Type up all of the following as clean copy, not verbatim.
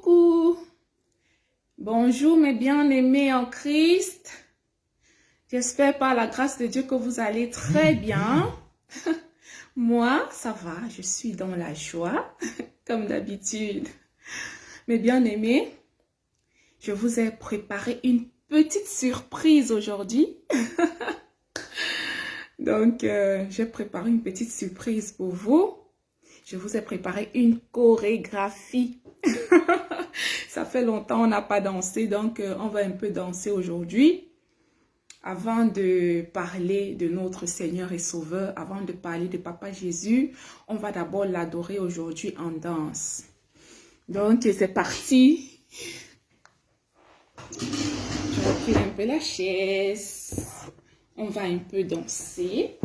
Coucou, bonjour mes bien-aimés en Christ. J'espère par la grâce de Dieu que vous allez très bien. Moi, ça va, je suis dans la joie, comme d'habitude. Mes bien-aimés, je vous ai préparé une petite surprise aujourd'hui. Donc, j'ai préparé une petite surprise pour vous. Je vous ai préparé une chorégraphie. Ça fait longtemps on n'a pas dansé, donc on va un peu danser aujourd'hui. Avant de parler de notre Seigneur et Sauveur, avant de parler de Papa Jésus, on va d'abord l'adorer aujourd'hui en danse. Donc, c'est parti. Je recule un peu la chaise. On va un peu danser.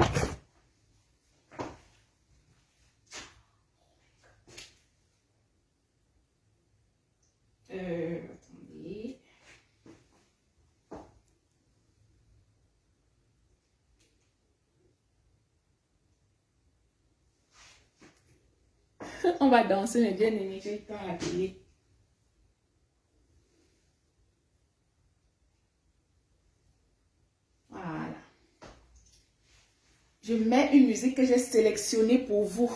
Attendez. On va danser, mais bien aimé, j'ai le temps à la télé. Voilà. Je mets une musique que j'ai sélectionnée pour vous.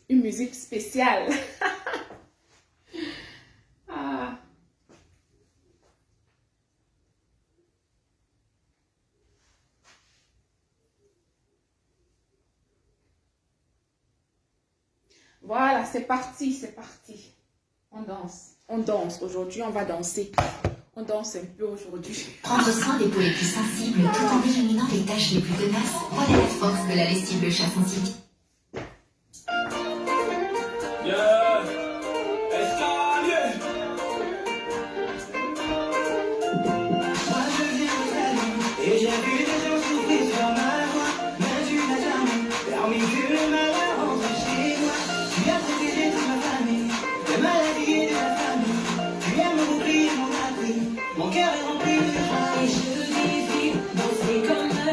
Une musique spéciale. Ah. Voilà, c'est parti, c'est parti. On danse. On danse. Aujourd'hui, on va danser. On danse un peu aujourd'hui. Prendre soin des peaux les plus sensibles tout en éliminant les taches les plus tenaces. Voilà la force de la lessive Le Chat Sensible. Et j'ai vu des gens souffrir sur ma voie, mais tu n'as jamais permis que le malheur rentre chez moi. Tu as protégé toute ma famille, de maladie et de la famille. Tu es mon bouclier, mon abri, mon cœur est rempli de joie. Et je défie, danser comme ta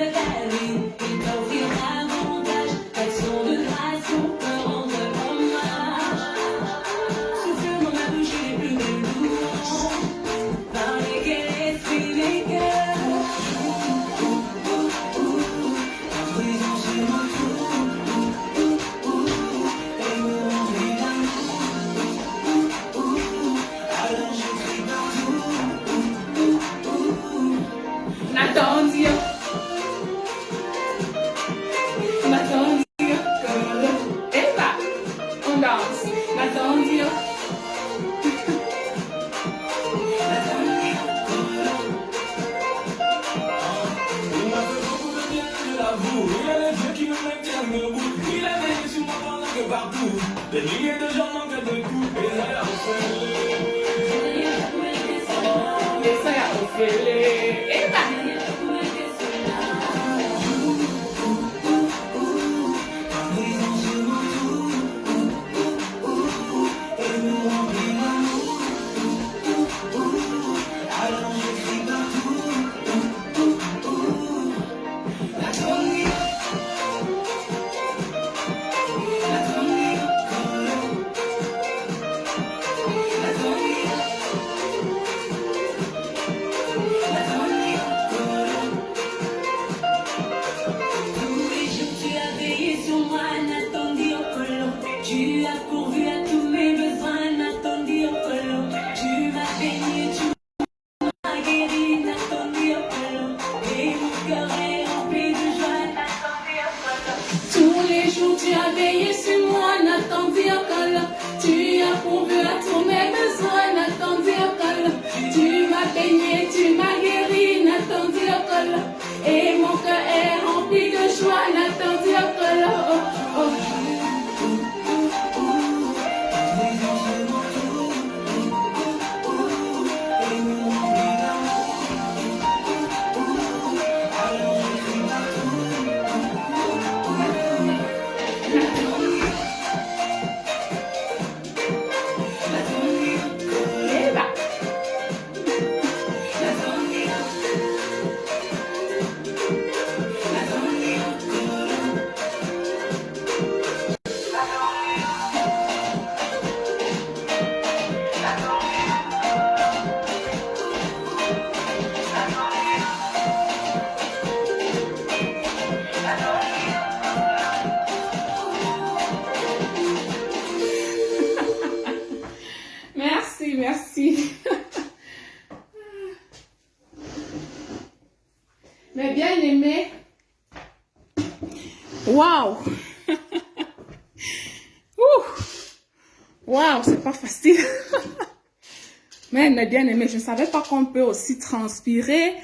vie, et t'offrir davantage d'action de grâce pour te rendre hommage. Souffle dans ma bouche les plus belles louanges, par lesquelles esprits mes cœurs. Nathan Dieu. Nathan Dieu. Et là, on danse. Nathan Dieu. Il m'a fait beaucoup de bien, je l'avoue. Il y a les dieux qui me maintiennent debout. Il a veillé sur moi pendant que partout. Des milliers de gens manquent de tout. Et ça y a refait. Et ça y a refait. Et là. Waouh! Waouh, c'est pas facile. Mais mes bien-aimés, je ne savais pas qu'on peut aussi transpirer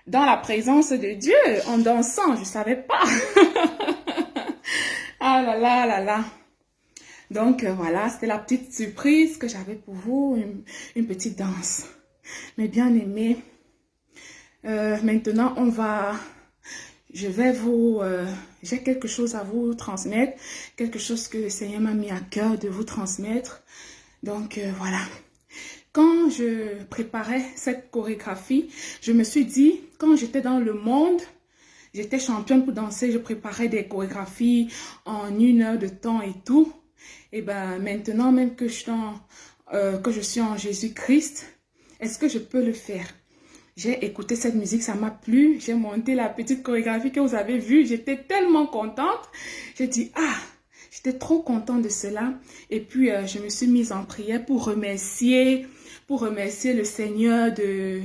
dans la présence de Dieu en dansant. Je ne savais pas. Ah là là là là. Donc voilà, c'était la petite surprise que j'avais pour vous, une petite danse. Mes bien-aimés, maintenant j'ai quelque chose à vous transmettre, quelque chose que le Seigneur m'a mis à cœur de vous transmettre. Donc voilà. Quand je préparais cette chorégraphie, je me suis dit, quand j'étais dans le monde, j'étais championne pour danser, je préparais des chorégraphies en 1 heure de temps et tout. Et ben maintenant, même que je suis en Jésus-Christ, est-ce que je peux le faire? J'ai écouté cette musique, ça m'a plu. J'ai monté la petite chorégraphie que vous avez vue. J'étais tellement contente. J'ai dit, j'étais trop contente de cela. Et puis, je me suis mise en prière pour remercier le Seigneur de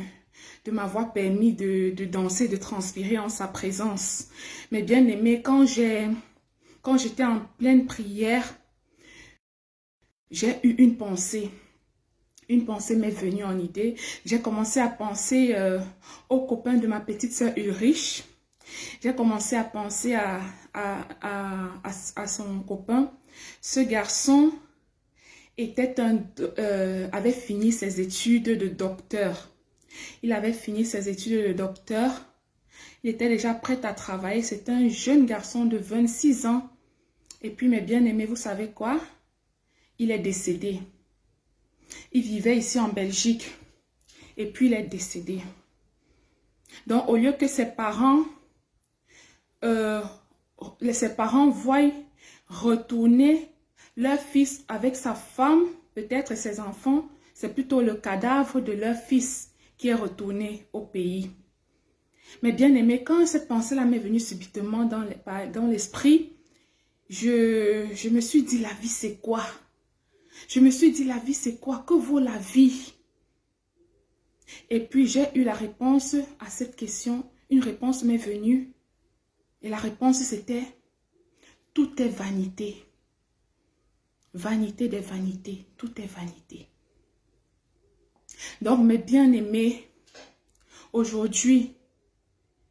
m'avoir permis de danser, de transpirer en sa présence. Mais bien aimé, quand j'étais en pleine prière, j'ai eu une pensée. Une pensée m'est venue en idée. J'ai commencé à penser aux copains de ma petite sœur Ulrich. J'ai commencé à penser à son copain. Ce garçon avait fini ses études de docteur. Il avait fini ses études de docteur. Il était déjà prêt à travailler. C'était un jeune garçon de 26 ans. Et puis, mes bien-aimés, vous savez quoi? Il est décédé. Il vivait ici en Belgique. Et puis, il est décédé. Donc, au lieu que ses parents voient retourner leur fils avec sa femme, peut-être ses enfants, c'est plutôt le cadavre de leur fils qui est retourné au pays. Mais bien aimé, quand cette pensée-là m'est venue subitement dans l'esprit, je me suis dit, la vie c'est quoi? Je me suis dit, la vie c'est quoi? Que vaut la vie? Et puis j'ai eu la réponse à cette question. Une réponse m'est venue. Et la réponse c'était, tout est vanité. Vanité des vanités, tout est vanité. Donc mes bien-aimés, aujourd'hui,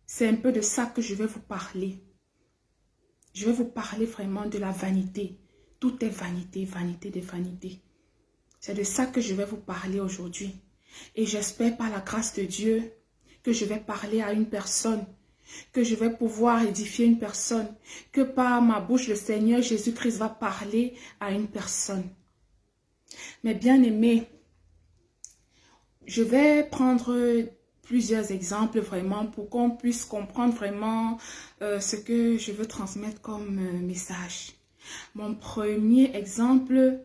c'est un peu de ça que je vais vous parler. Je vais vous parler vraiment de la vanité. Tout est vanité, vanité des vanités. C'est de ça que je vais vous parler aujourd'hui. Et j'espère par la grâce de Dieu que je vais parler à une personne, que je vais pouvoir édifier une personne, que par ma bouche le Seigneur Jésus-Christ va parler à une personne. Mais bien aimés, je vais prendre plusieurs exemples vraiment pour qu'on puisse comprendre vraiment ce que je veux transmettre comme message. Mon premier exemple,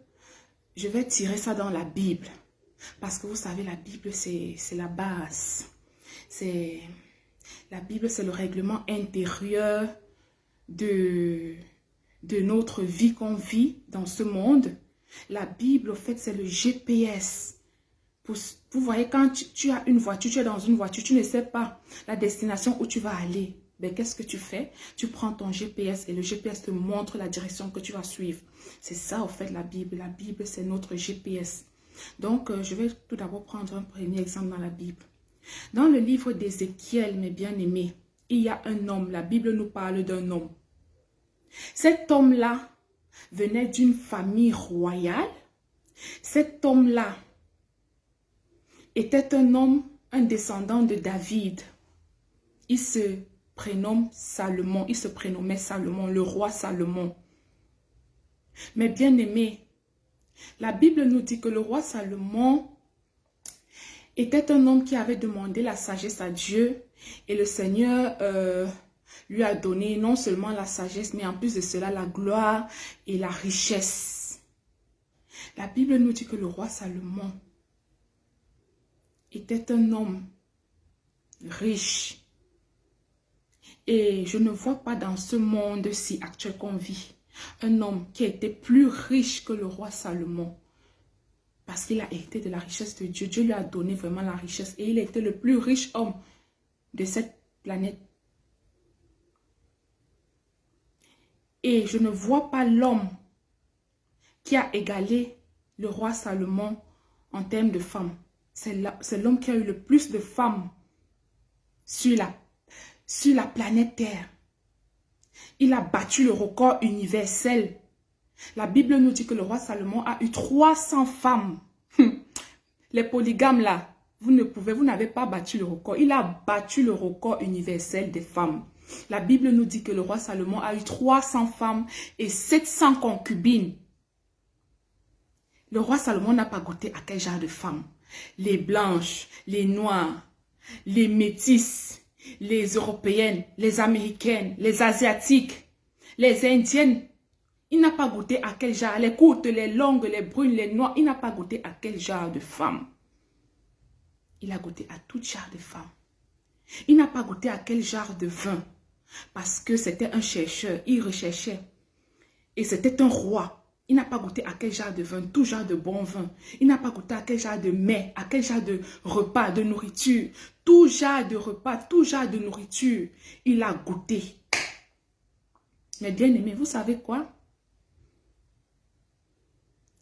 je vais tirer ça dans la Bible. Parce que vous savez, la Bible, c'est la base. La Bible, c'est le règlement intérieur de notre vie qu'on vit dans ce monde. La Bible, au fait, c'est le GPS. Vous voyez, quand tu as une voiture, tu es dans une voiture, tu ne sais pas la destination où tu vas aller. Ben, qu'est-ce que tu fais? Tu prends ton GPS et le GPS te montre la direction que tu vas suivre. C'est ça, au fait, la Bible. La Bible, c'est notre GPS. Donc, je vais tout d'abord prendre un premier exemple dans la Bible. Dans le livre d'Ézéchiel, mes bien-aimés, il y a un homme. La Bible nous parle d'un homme. Cet homme-là venait d'une famille royale. Cet homme-là était un homme, un descendant de David. Il se prénomme Salomon. Il se prénommait Salomon, le roi Salomon. Mais bien aimé, la Bible nous dit que le roi Salomon était un homme qui avait demandé la sagesse à Dieu. Et le Seigneur lui a donné non seulement la sagesse, mais en plus de cela, la gloire et la richesse. La Bible nous dit que le roi Salomon était un homme riche. Et je ne vois pas dans ce monde-ci actuel qu'on vit un homme qui a été plus riche que le roi Salomon. Parce qu'il a hérité de la richesse de Dieu. Dieu lui a donné vraiment la richesse. Et il était le plus riche homme de cette planète. Et je ne vois pas l'homme qui a égalé le roi Salomon en termes de femmes. C'est l'homme qui a eu le plus de femmes sur la planète Terre. Il a battu le record universel. La Bible nous dit que le roi Salomon a eu 300 femmes. Les polygames là, vous n'avez pas battu le record. Il a battu le record universel des femmes. La Bible nous dit que le roi Salomon a eu 300 femmes et 700 concubines. Le roi Salomon n'a pas goûté à quel genre de femmes? Les blanches, les noires, les métisses, les européennes, les américaines, les asiatiques, les indiennes. Il n'a pas goûté à quel genre, les courtes, les longues, les brunes, les noires. Il n'a pas goûté à quel genre de femmes. Il a goûté à tout genre de femmes. Il n'a pas goûté à quel genre de vin. Parce que c'était un chercheur, il recherchait. Et c'était un roi. Il n'a pas goûté à quel genre de vin, tout genre de bon vin. Il n'a pas goûté à quel genre de mets, à quel genre de repas, de nourriture. Tout genre de repas, tout genre de nourriture. Il a goûté. Mais bien aimé, vous savez quoi?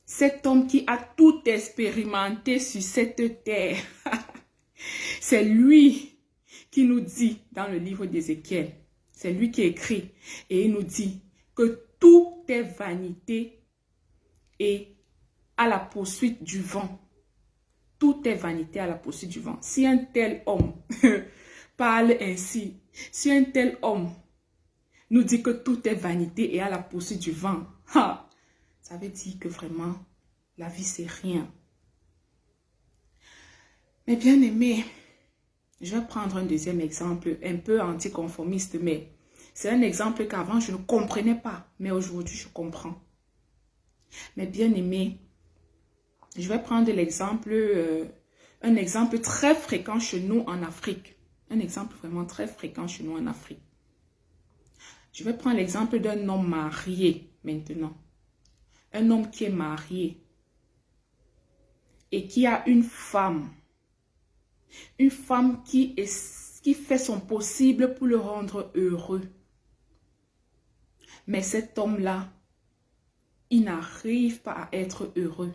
Cet homme qui a tout expérimenté sur cette terre, c'est lui qui nous dit dans le livre d'Ézéchiel, c'est lui qui écrit et il nous dit que tout est vanité et à la poursuite du vent. Tout est vanité à la poursuite du vent. Si un tel homme parle ainsi, si un tel homme nous dit que tout est vanité et à la poursuite du vent, ça veut dire que vraiment, la vie, c'est rien. Mais bien aimé, je vais prendre un deuxième exemple, un peu anticonformiste, mais c'est un exemple qu'avant, je ne comprenais pas. Mais aujourd'hui, je comprends. Mais bien aimé, je vais prendre l'exemple, un exemple très fréquent chez nous en Afrique. Un exemple vraiment très fréquent chez nous en Afrique. Je vais prendre l'exemple d'un homme marié maintenant. Un homme qui est marié et qui a une femme qui fait son possible pour le rendre heureux. Mais cet homme-là, il n'arrive pas à être heureux.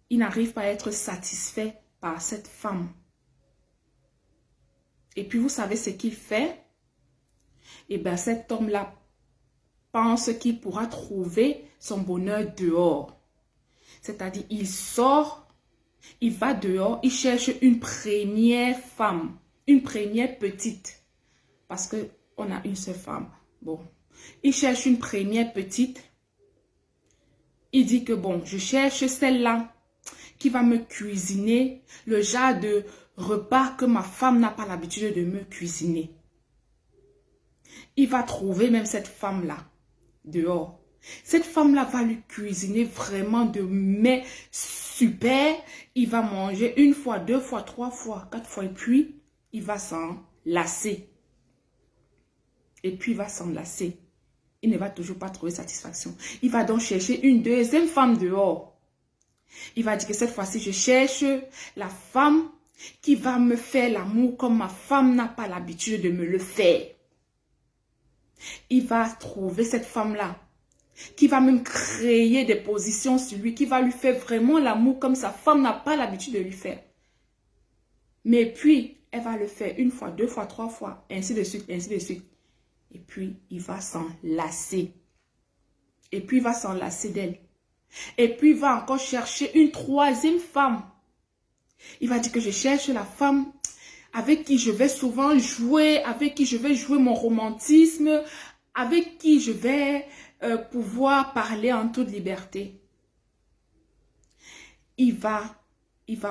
Il n'arrive pas à être satisfait par cette femme. Et puis vous savez ce qu'il fait? Eh bien cet homme-là pense qu'il pourra trouver son bonheur dehors. C'est-à-dire, il sort, il va dehors, il cherche une première femme, une première petite. Parce qu'on a une seule femme. Bon, il cherche une première petite. Il dit que bon, je cherche celle-là qui va me cuisiner le genre de repas que ma femme n'a pas l'habitude de me cuisiner. Il va trouver même cette femme-là dehors. Cette femme-là va lui cuisiner vraiment de mets super. Il va manger une fois, deux fois, trois fois, quatre fois. Et puis, il va s'en lasser. Et puis, il va s'en lasser. Il ne va toujours pas trouver satisfaction. Il va donc chercher une deuxième femme dehors. Il va dire que cette fois-ci, je cherche la femme qui va me faire l'amour comme ma femme n'a pas l'habitude de me le faire. Il va trouver cette femme-là qui va même créer des positions sur lui, qui va lui faire vraiment l'amour comme sa femme n'a pas l'habitude de lui faire. Mais puis, elle va le faire une fois, deux fois, trois fois, ainsi de suite, ainsi de suite. Et puis, il va s'en lasser. Et puis, il va s'en lasser d'elle. Et puis, il va encore chercher une troisième femme. Il va dire que je cherche la femme avec qui je vais souvent jouer, avec qui je vais jouer mon romantisme, avec qui je vais pouvoir parler en toute liberté. Il va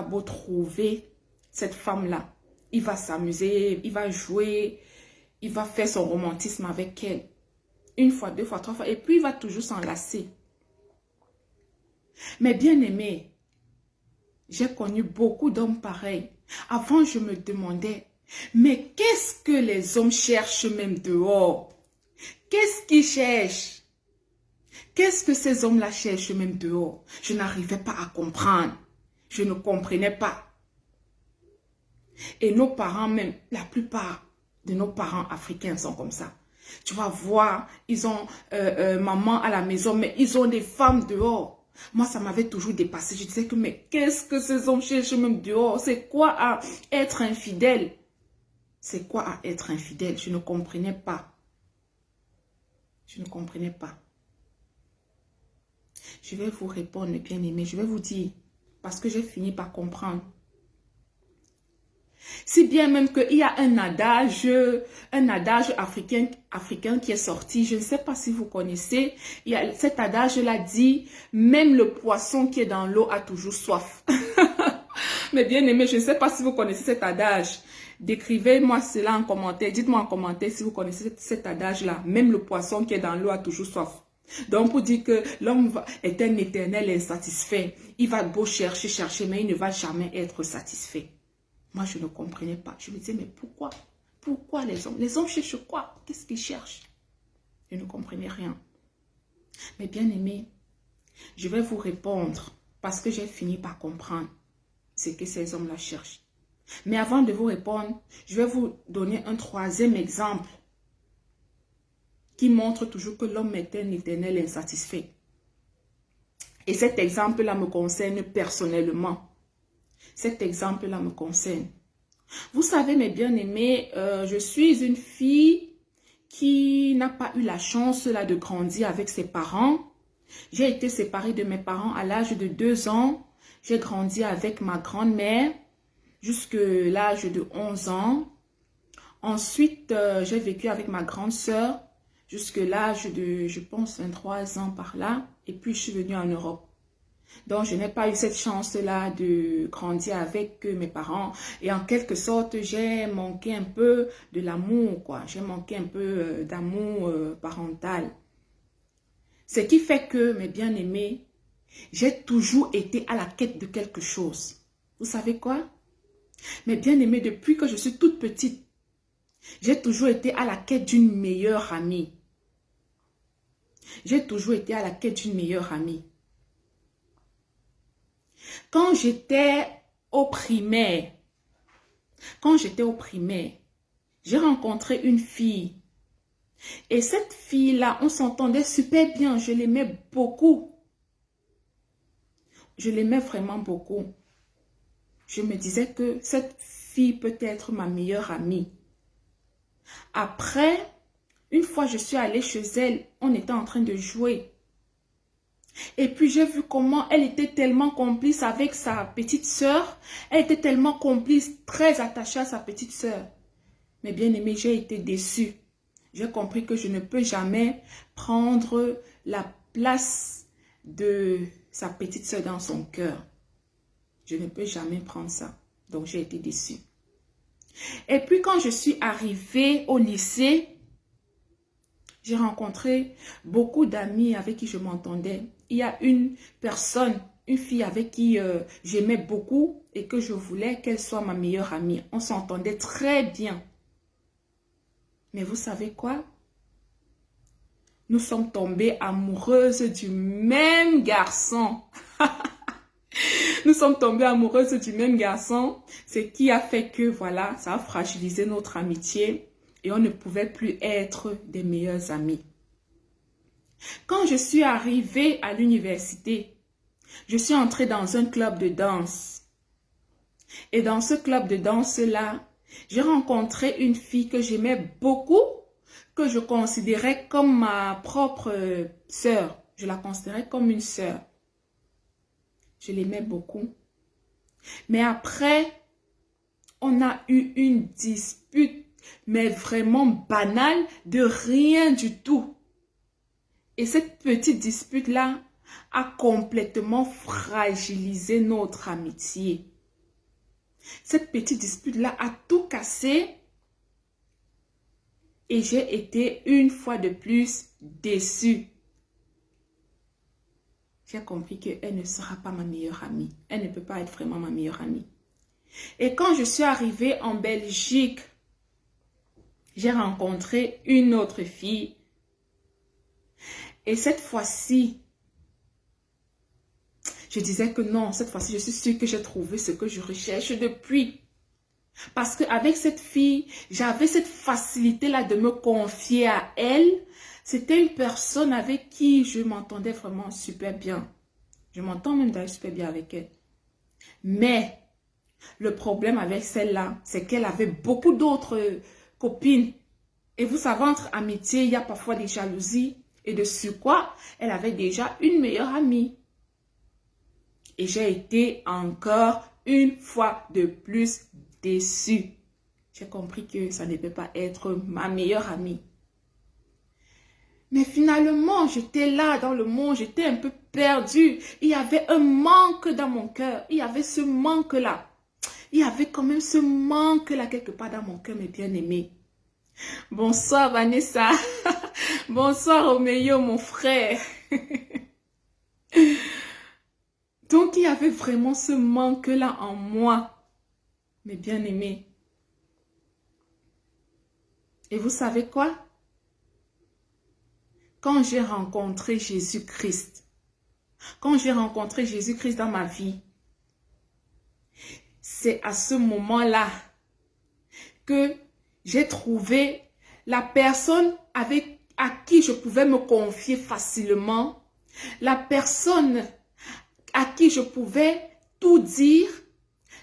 beau trouver cette femme-là. Il va s'amuser, il va jouer, il va faire son romantisme avec elle. Une fois, deux fois, trois fois. Et puis, il va toujours s'en lasser. Mais bien aimé, j'ai connu beaucoup d'hommes pareils. Avant, je me demandais, mais qu'est-ce que les hommes cherchent même dehors? Qu'est-ce qu'ils cherchent? Qu'est-ce que ces hommes-là cherchent même dehors? Je n'arrivais pas à comprendre. Je ne comprenais pas. Et nos parents même, la plupart de nos parents africains sont comme ça. Tu vas voir, ils ont maman à la maison, mais ils ont des femmes dehors. Moi, ça m'avait toujours dépassé. Je disais que, mais qu'est-ce que ces hommes cherchent même dehors? C'est quoi à être infidèle? C'est quoi à être infidèle? Je ne comprenais pas. Je ne comprenais pas. Je vais vous répondre, mes bien-aimés. Je vais vous dire, parce que j'ai fini par comprendre. Si bien même qu'il y a un adage africain qui est sorti, je ne sais pas si vous connaissez, cet adage-là dit, même le poisson qui est dans l'eau a toujours soif. Mais bien aimé, je ne sais pas si vous connaissez cet adage. Décrivez-moi cela en commentaire, dites-moi en commentaire si vous connaissez cet adage-là, même le poisson qui est dans l'eau a toujours soif. Donc pour dire que l'homme est un éternel insatisfait, il va beau chercher, mais il ne va jamais être satisfait. Moi, je ne comprenais pas. Je me disais, mais pourquoi? Pourquoi les hommes? Les hommes cherchent quoi? Qu'est-ce qu'ils cherchent? Je ne comprenais rien. Mais bien aimé, je vais vous répondre parce que j'ai fini par comprendre ce que ces hommes-là cherchent. Mais avant de vous répondre, je vais vous donner un troisième exemple qui montre toujours que l'homme est un éternel insatisfait. Et cet exemple-là me concerne personnellement. Cet exemple-là me concerne. Vous savez, mes bien-aimés, je suis une fille qui n'a pas eu la chance là, de grandir avec ses parents. J'ai été séparée de mes parents à l'âge de 2 ans. J'ai grandi avec ma grand-mère jusqu'à l'âge de 11 ans. Ensuite, j'ai vécu avec ma grande sœur jusqu'à l'âge de, je pense, 23 ans par là. Et puis, je suis venue en Europe. Donc, je n'ai pas eu cette chance-là de grandir avec mes parents. Et en quelque sorte, j'ai manqué un peu de l'amour, quoi. J'ai manqué un peu d'amour parental. Ce qui fait que, mes bien-aimés, j'ai toujours été à la quête de quelque chose. Vous savez quoi? Mes bien-aimés, depuis que je suis toute petite, j'ai toujours été à la quête d'une meilleure amie. J'ai toujours été à la quête d'une meilleure amie. Quand j'étais au primaire, j'ai rencontré une fille. Et cette fille-là, on s'entendait super bien. Je l'aimais beaucoup. Je l'aimais vraiment beaucoup. Je me disais que cette fille peut être ma meilleure amie. Après, une fois je suis allée chez elle, on était en train de jouer. Et puis j'ai vu comment elle était tellement complice avec sa petite sœur. Elle était tellement complice, très attachée à sa petite sœur. Mais bien aimé, j'ai été déçue. J'ai compris que je ne peux jamais prendre la place de sa petite sœur dans son cœur. Je ne peux jamais prendre ça. Donc j'ai été déçue. Et puis quand je suis arrivée au lycée, j'ai rencontré beaucoup d'amis avec qui je m'entendais. Il y a une personne, une fille avec qui j'aimais beaucoup et que je voulais qu'elle soit ma meilleure amie. On s'entendait très bien. Mais vous savez quoi? Nous sommes tombées amoureuses du même garçon. Nous sommes tombées amoureuses du même garçon. Ce qui a fait que, voilà, ça a fragilisé notre amitié. Et on ne pouvait plus être des meilleurs amis. Quand je suis arrivée à l'université, je suis entrée dans un club de danse. Et dans ce club de danse-là, j'ai rencontré une fille que j'aimais beaucoup, que je considérais comme ma propre sœur. Je la considérais comme une sœur. Je l'aimais beaucoup. Mais après, on a eu une dispute, mais vraiment banale, de rien du tout. Et cette petite dispute-là a complètement fragilisé notre amitié. Cette petite dispute-là a tout cassé et j'ai été une fois de plus déçue. J'ai compris qu'elle ne sera pas ma meilleure amie. Elle ne peut pas être vraiment ma meilleure amie. Et quand je suis arrivée en Belgique, j'ai rencontré une autre fille. Et cette fois-ci, je disais que non, cette fois-ci, je suis sûre que j'ai trouvé ce que je recherche depuis. Parce qu'avec cette fille, j'avais cette facilité-là de me confier à elle. C'était une personne avec qui je m'entendais vraiment super bien. Je m'entends même d'ailleurs super bien avec elle. Mais le problème avec celle-là, c'est qu'elle avait beaucoup d'autres copines. Et vous savez, entre amitié, il y a parfois des jalousies. Et de quoi, elle avait déjà une meilleure amie. Et j'ai été encore une fois de plus déçue. J'ai compris que ça ne peut pas être ma meilleure amie. Mais finalement, j'étais là dans le monde, j'étais un peu perdue. Il y avait un manque dans mon cœur. Il y avait ce manque-là. Il y avait quand même ce manque-là quelque part dans mon cœur, mes bien-aimés. Bonsoir Vanessa. Bonsoir Roméo, mon frère. Donc, il y avait vraiment ce manque-là en moi, mes bien-aimés. Et vous savez quoi? Quand j'ai rencontré Jésus-Christ, quand j'ai rencontré Jésus-Christ dans ma vie, c'est à ce moment-là que j'ai trouvé la personne à qui je pouvais me confier facilement, la personne à qui je pouvais tout dire,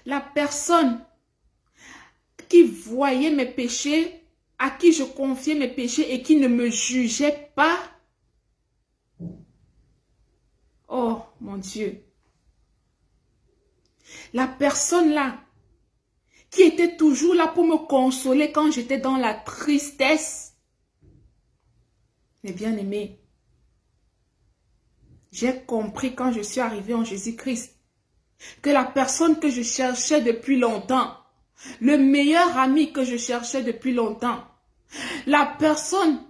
la personne qui voyait mes péchés, à qui je confiais mes péchés et qui ne me jugeait pas. Oh mon Dieu. La personne là, qui était toujours là pour me consoler quand j'étais dans la tristesse. Mes bien-aimés, j'ai compris quand je suis arrivée en Jésus-Christ que la personne que je cherchais depuis longtemps, le meilleur ami que je cherchais depuis longtemps, la personne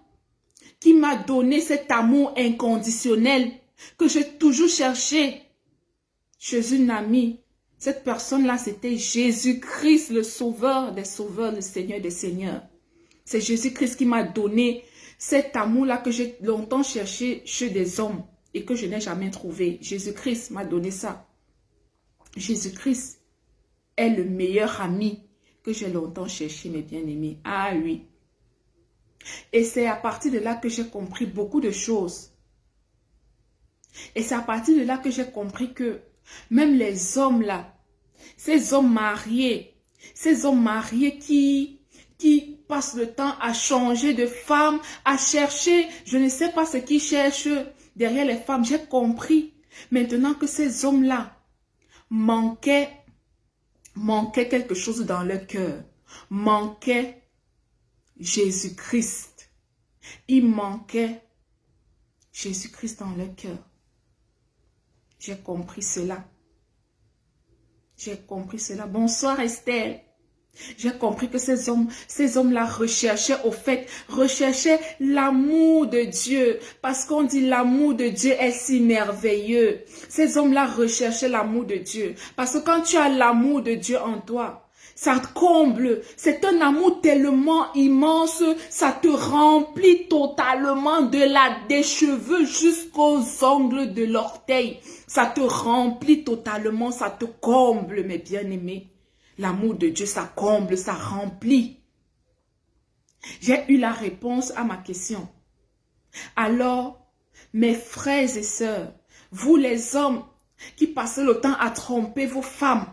qui m'a donné cet amour inconditionnel que j'ai toujours cherché chez une amie, cette personne-là, c'était Jésus-Christ, le sauveur des sauveurs, le Seigneur des seigneurs. C'est Jésus-Christ qui m'a donné cet amour-là que j'ai longtemps cherché chez des hommes et que je n'ai jamais trouvé. Jésus-Christ m'a donné ça. Jésus-Christ est le meilleur ami que j'ai longtemps cherché, mes bien-aimés. Ah oui. Et c'est à partir de là que j'ai compris beaucoup de choses. Et c'est à partir de là que j'ai compris que même les hommes là, ces hommes mariés qui passent le temps à changer de femme, à chercher, je ne sais pas ce qu'ils cherchent derrière les femmes. J'ai compris maintenant que ces hommes-là manquaient quelque chose dans leur cœur, manquaient Jésus-Christ. Ils manquaient Jésus-Christ dans leur cœur. J'ai compris cela. J'ai compris cela. Bonsoir Estelle. J'ai compris que ces hommes-là recherchaient l'amour de Dieu. Parce qu'on dit l'amour de Dieu est si merveilleux. Ces hommes-là recherchaient l'amour de Dieu. Parce que quand tu as l'amour de Dieu en toi, ça te comble. C'est un amour tellement immense, ça te remplit totalement des cheveux jusqu'aux ongles de l'orteil. Ça te remplit totalement, ça te comble, mes bien-aimés. L'amour de Dieu, ça comble, ça remplit. J'ai eu la réponse à ma question. Alors, mes frères et sœurs, vous les hommes qui passez le temps à tromper vos femmes,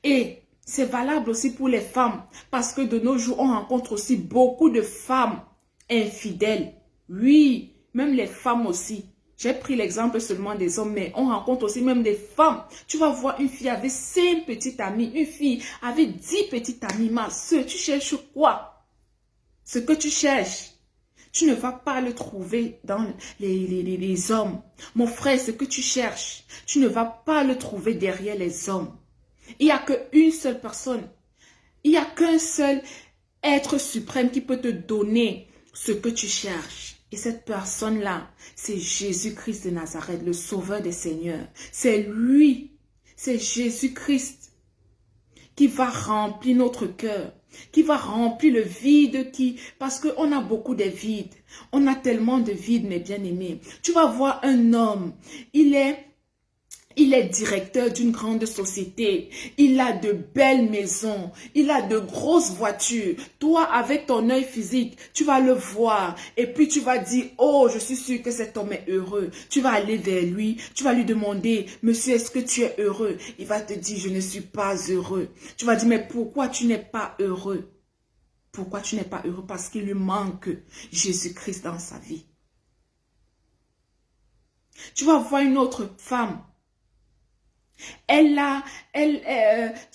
et c'est valable aussi pour les femmes, parce que de nos jours, on rencontre aussi beaucoup de femmes infidèles. Oui, même les femmes aussi. J'ai pris l'exemple seulement des hommes, mais on rencontre aussi même des femmes. Tu vas voir une fille avec 5 petites amies, une fille avec 10 petites amies. Ma soeur, tu cherches quoi? Ce que tu cherches, tu ne vas pas le trouver dans les hommes. Mon frère, ce que tu cherches, tu ne vas pas le trouver derrière les hommes. Il n'y a qu'une seule personne. Il n'y a qu'un seul être suprême qui peut te donner ce que tu cherches. Et cette personne-là, c'est Jésus-Christ de Nazareth, le sauveur des seigneurs. C'est lui, c'est Jésus-Christ qui va remplir notre cœur, qui va remplir le vide parce qu'on a beaucoup de vides. On a tellement de vides, mes bien-aimés. Tu vas voir un homme, il est Il est directeur d'une grande société. Il a de belles maisons. Il a de grosses voitures. Toi, avec ton œil physique, tu vas le voir. Et puis tu vas dire, oh, je suis sûr que cet homme est heureux. Tu vas aller vers lui. Tu vas lui demander, monsieur, est-ce que tu es heureux? Il va te dire, je ne suis pas heureux. Tu vas dire, mais pourquoi tu n'es pas heureux? Pourquoi tu n'es pas heureux? Parce qu'il lui manque Jésus-Christ dans sa vie. Tu vas voir une autre femme. Tu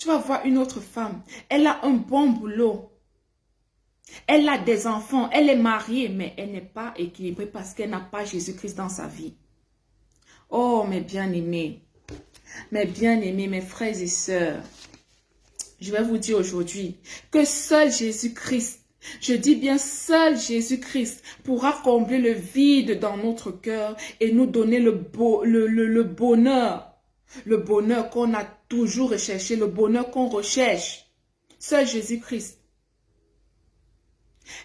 vas voir une autre femme. Elle a un bon boulot. Elle a des enfants. Elle est mariée, mais elle n'est pas équilibrée parce qu'elle n'a pas Jésus-Christ dans sa vie. Oh, mes bien-aimés, mes frères et sœurs, je vais vous dire aujourd'hui que seul Jésus-Christ, je dis bien seul Jésus-Christ pourra combler le vide dans notre cœur et nous donner le bonheur. Le bonheur qu'on a toujours recherché, le bonheur qu'on recherche. Seul Jésus-Christ.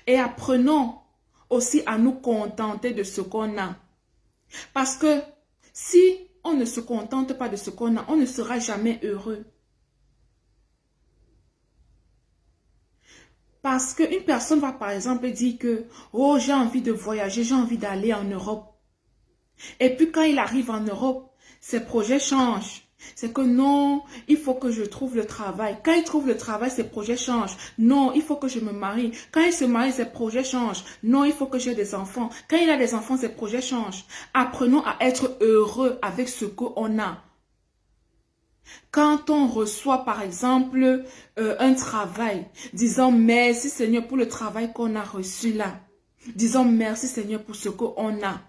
Et apprenons aussi à nous contenter de ce qu'on a. Parce que si on ne se contente pas de ce qu'on a, on ne sera jamais heureux. Parce qu'une personne va par exemple dire que « Oh, j'ai envie de voyager, j'ai envie d'aller en Europe. » Et puis quand il arrive en Europe, ses projets changent. C'est que non, il faut que je trouve le travail. Quand il trouve le travail, ses projets changent. Non, il faut que je me marie. Quand il se marie, ses projets changent. Non, il faut que j'ai des enfants. Quand il a des enfants, ses projets changent. Apprenons à être heureux avec ce qu'on a. Quand on reçoit par exemple un travail, disons merci Seigneur pour le travail qu'on a reçu là. Disons merci Seigneur pour ce qu'on a.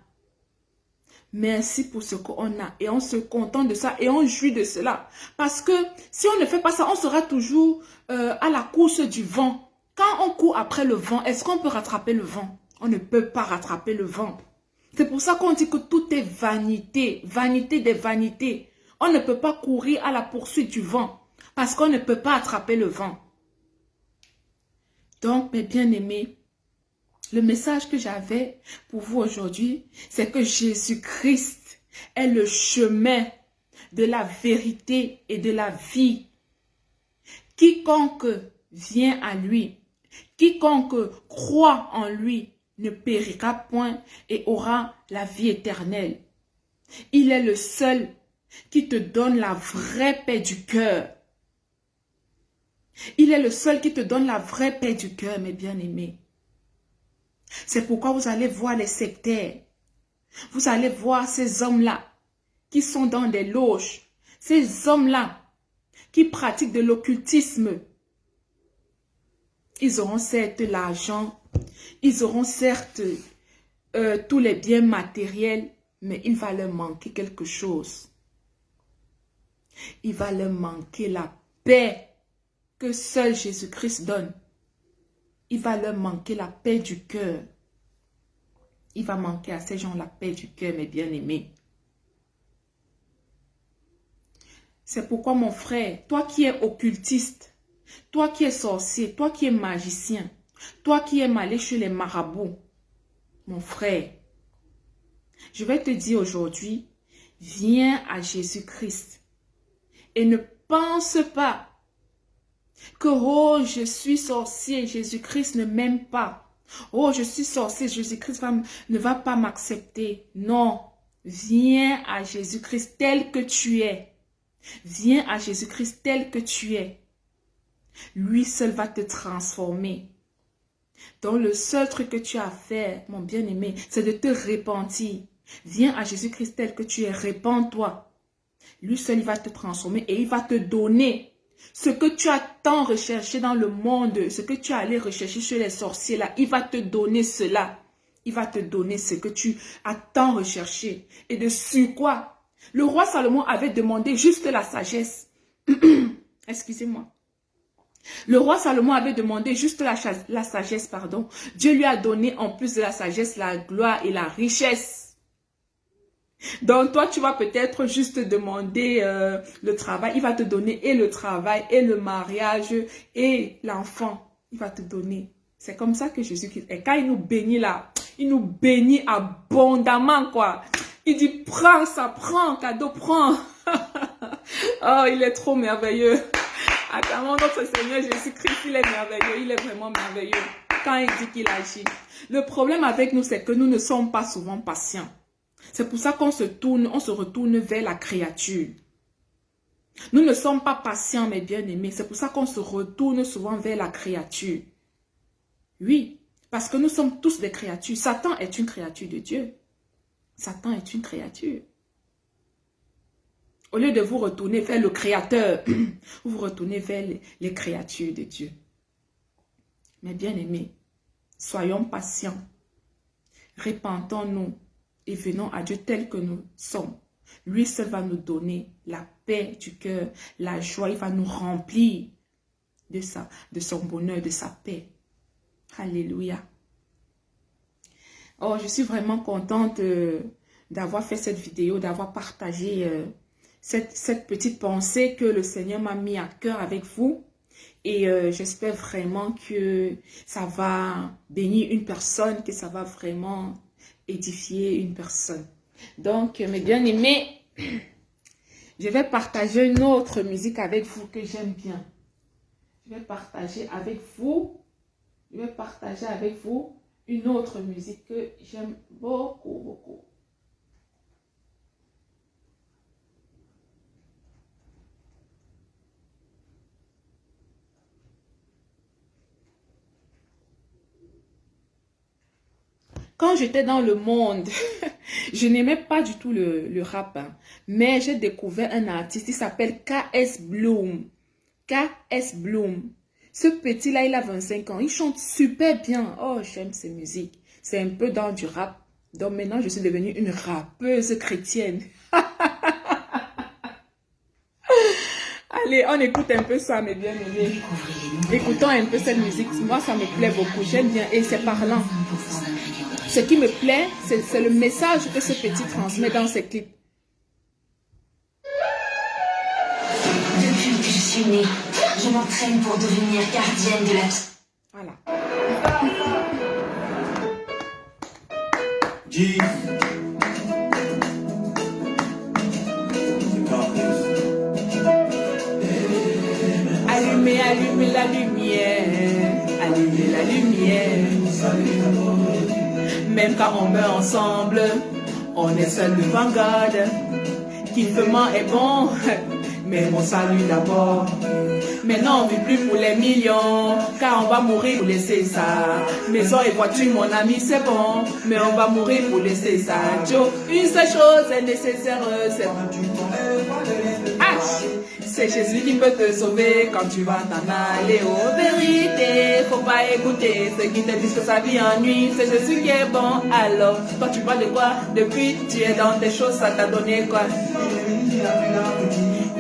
Merci pour ce qu'on a. Et on se contente de ça et on jouit de cela. Parce que si on ne fait pas ça, on sera toujours à la course du vent. Quand on court après le vent, est-ce qu'on peut rattraper le vent? On ne peut pas rattraper le vent. C'est pour ça qu'on dit que tout est vanité. Vanité des vanités. On ne peut pas courir à la poursuite du vent. Parce qu'on ne peut pas attraper le vent. Donc, mes bien-aimés, le message que j'avais pour vous aujourd'hui, c'est que Jésus-Christ est le chemin de la vérité et de la vie. Quiconque vient à lui, quiconque croit en lui, ne périra point et aura la vie éternelle. Il est le seul qui te donne la vraie paix du cœur. Il est le seul qui te donne la vraie paix du cœur, mes bien-aimés. C'est pourquoi vous allez voir les sectaires. Vous allez voir ces hommes-là qui sont dans des loges. Ces hommes-là qui pratiquent de l'occultisme. Ils auront certes l'argent. Ils auront certes tous les biens matériels. Mais il va leur manquer quelque chose. Il va leur manquer la paix que seul Jésus-Christ donne. Il va leur manquer la paix du cœur. Il va manquer à ces gens la paix du cœur, mes bien-aimés. C'est pourquoi, mon frère, toi qui es occultiste, toi qui es sorcier, toi qui es magicien, toi qui aimes aller chez les marabouts, mon frère, je vais te dire aujourd'hui, viens à Jésus-Christ et ne pense pas que, oh, je suis sorcier, Jésus-Christ ne m'aime pas. Oh, je suis sorcier, Jésus-Christ ne va pas m'accepter. Non, viens à Jésus-Christ tel que tu es. Viens à Jésus-Christ tel que tu es. Lui seul va te transformer. Donc, le seul truc que tu as à faire, mon bien-aimé, c'est de te repentir. Viens à Jésus-Christ tel que tu es, répands-toi. Lui seul, il va te transformer et il va te donner ce que tu as tant recherché dans le monde, ce que tu as allé rechercher chez les sorciers là, il va te donner cela. Il va te donner ce que tu as tant recherché. Et dessus quoi? Le roi Salomon avait demandé juste la sagesse. Excusez-moi. Le roi Salomon avait demandé juste la sagesse, pardon. Dieu lui a donné en plus de la sagesse, la gloire et la richesse. Donc, toi, tu vas peut-être juste demander le travail. Il va te donner et le travail, et le mariage, et l'enfant. Il va te donner. C'est comme ça que Jésus-Christ est. Quand il nous bénit là, il nous bénit abondamment, quoi. Il dit, prends ça, prends, cadeau, prends. Oh, il est trop merveilleux. Attends, notre Seigneur Jésus-Christ, il est merveilleux. Il est vraiment merveilleux quand il dit qu'il agit. Le problème avec nous, c'est que nous ne sommes pas souvent patients. C'est pour ça qu'on se retourne vers la créature. Nous ne sommes pas patients, mes bien-aimés. C'est pour ça qu'on se retourne souvent vers la créature. Oui, parce que nous sommes tous des créatures. Satan est une créature de Dieu. Satan est une créature. Au lieu de vous retourner vers le Créateur, vous vous retournez vers les créatures de Dieu. Mes bien-aimés, soyons patients. Repentons-nous et venons à Dieu tel que nous sommes. Lui seul va nous donner la paix du cœur, la joie. Il va nous remplir de son bonheur, de sa paix. Alléluia. Oh, je suis vraiment contente d'avoir fait cette vidéo, d'avoir partagé cette petite pensée que le Seigneur m'a mis à cœur avec vous. Et j'espère vraiment que ça va bénir une personne, que ça va vraiment édifier une personne. Donc, mes bien-aimés, je vais partager une autre musique avec vous que j'aime bien. Je vais partager avec vous une autre musique que j'aime beaucoup, beaucoup. Quand j'étais dans le monde, je n'aimais pas du tout le rap, hein, mais j'ai découvert un artiste, il s'appelle KS Bloom. KS Bloom. Ce petit-là, il a 25 ans, il chante super bien. Oh, j'aime ses musiques. C'est un peu dans du rap. Donc maintenant, je suis devenue une rappeuse chrétienne. Allez, on écoute un peu ça, mes bien-aimés. Écoutons un peu cette musique. Moi, ça me plaît beaucoup. J'aime bien et c'est parlant. Ce qui me plaît, c'est le message que ce petit transmet dans ses clips. Depuis que je suis née, je m'entraîne pour devenir gardienne de la... Voilà. G. Allumez, allumez la lumière. Allumez la lumière. Même quand on meurt ensemble, on est seul devant God. Kiffement est bon, mais mon salut d'abord. Maintenant on vit plus pour les millions, car on va mourir pour laisser ça. Maison et voiture, mon ami, c'est bon, mais on va mourir pour laisser ça. Joe, une seule chose est nécessaire, c'est c'est Jésus qui peut te sauver quand tu vas t'en aller. Oh, vérité, faut pas écouter ceux qui te disent que sa vie ennuie. C'est Jésus qui est bon, alors toi tu vois de quoi? Depuis tu es dans tes choses, ça t'a donné quoi?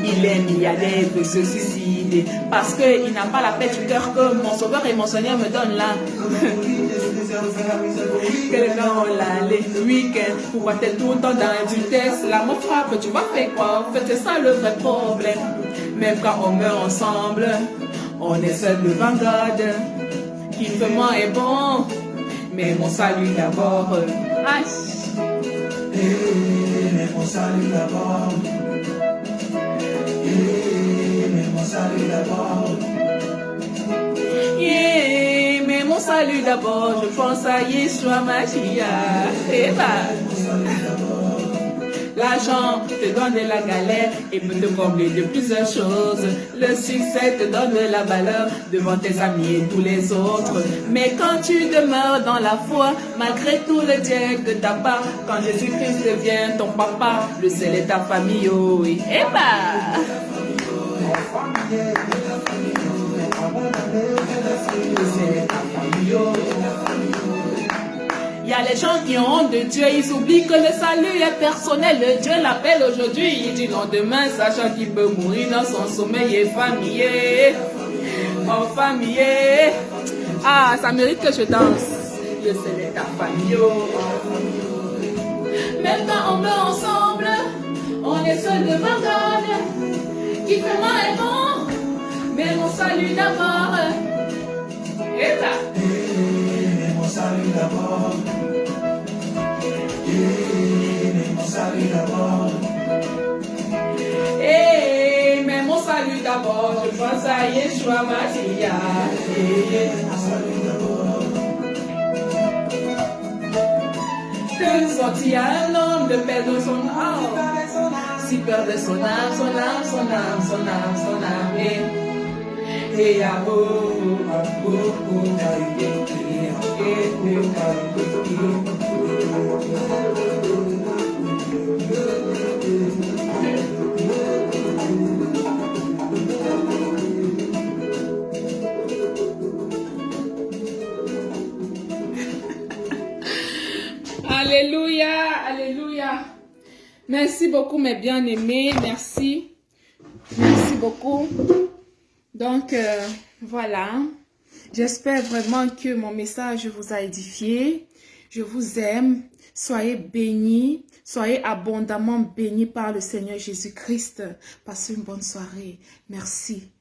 Il est milliardaire, il peut se suicider parce qu'il n'a pas la paix du cœur que mon sauveur et mon Seigneur me donnent là. Quelqu'un l'a les week-ends, pourquoi t'es tout le temps dans du test? L'amour frappe, tu vas faire quoi? En fait, c'est ça le vrai problème. Même quand on meurt ensemble, on est seul devant God. Kiffement est bon, mais mon salut d'abord. Mais mon salut d'abord. Mais mon salut d'abord. Yeah, mais mon salut d'abord, je pense à Yeshua Mashiach. Et bah, l'argent te donne de la galère et peut te combler de plusieurs choses. Le succès te donne de la valeur devant tes amis et tous les autres. Mais quand tu demeures dans la foi, malgré tout le Dieu que t'as pas, quand Jésus-Christ devient ton papa, le ciel est ta famille, oh oui. Et bah, il y a les gens qui ont honte de Dieu, ils oublient que le salut est personnel. Dieu l'appelle aujourd'hui, il dit non demain, sachant qu'il peut mourir dans son sommeil et familier. Oh familier. Ah, ça mérite que je danse. Le ciel est ta famille. Même quand on meurt ensemble, on est seul devant God. Qui fait moi est bon, mais mon salut d'abord. Et là. Mais mon salut d'abord. Mais mon salut d'abord. à lui d'abord, je pense à Yeshua Mashiach. Que sortit un homme de perdre son âme, si perdre son âme, son âme, son âme, son âme, son âme, et à Alléluia, alléluia. Merci beaucoup mes bien-aimés, merci. Merci beaucoup. Donc, voilà. J'espère vraiment que mon message vous a édifié. Je vous aime. Soyez bénis. Soyez abondamment bénis par le Seigneur Jésus-Christ. Passez une bonne soirée. Merci.